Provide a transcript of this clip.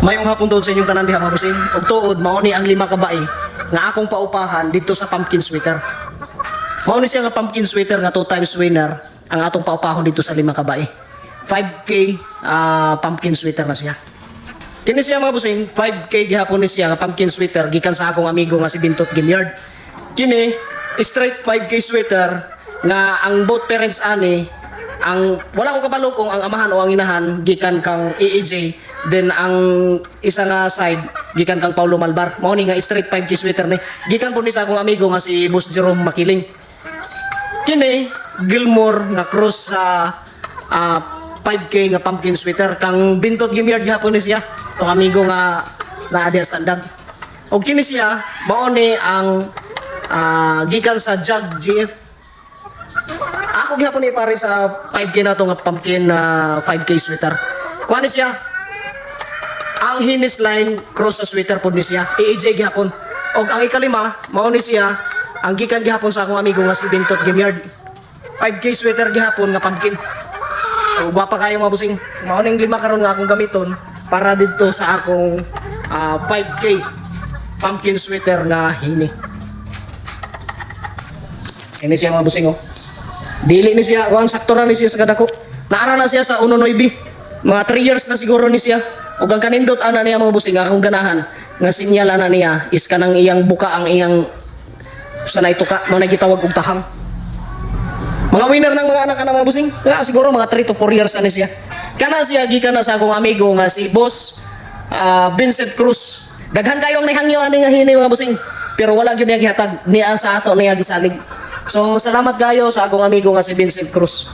Mayong hapon tuod sa inyong tanan diha mga busing. Ug tuod mao ni ang 5 ka bae nga akong paupahan dito sa pumpkin sweater. Mao ni siya nga pumpkin sweater nga 2 times winner ang atong paupahon dito sa 5 ka bae. 5K pumpkin sweater na siya. Kini siya mga busing, 5K gihapon ni siya nga pumpkin sweater gikan sa akong amigo nga si Bintot Ginyard. Kini straight 5K sweater nga ang both parents ani ang wala ko kabalo kung ang amahan o ang inahan gikan kang EAJ, then ang isa nga side gikan kang Paulo Malbar. Mao ni nga straight 5K sweater ni gikan po ni sa akong amigo nga si Boss Jerome Makiling. Kini Gilmore nga cross sa 5K nga pumpkin sweater kang Bintot Ginyard gihapon ni siya. Tong amigo nga naa diha sa Sandag. Og kini siya mao ni ang gikan sa Jug GF. Ako gihapon ni pare sa 5K na to nga pumpkin 5K sweater. Kuha ni siya ang Hines line cross sa sweater pod ni siya. EAJ gihapon. Og ang ikalima mao ni siya ang gikan gihapon sa akong amigo nga si Bintot Ginyard. 5K sweater gihapon nga pumpkin. Og gwapa kayo mga busing. Mao ning 5 karon nga akong gamiton para dito sa akong 5K pumpkin sweater nga hini. Ini siya mga busing oh. Dili ni siya, kuan sakto ra ni siya sa kadako. Naara na siya sa 1.9. Mga 3 years na siguro ni siya. Ug ang kanindot ana niya mga busing akong ganahan nga sinyala na niya is kanang iyang buka ang iyang sanay tuka mo na gitawag og tahang. Mga winner ng mga anak na mga busing. Nga siguro mga 3 to 4 years na ni siya. Kana siya gikan na sa akong amigo nga si Boss Vincent Cruz. Daghan kayong nahangyo ani nga hini mga busing. Pero wala gyud niya gihatag niya sa ato niya gisalig. So salamat kayo sa akong amigo nga si Vincent Cruz.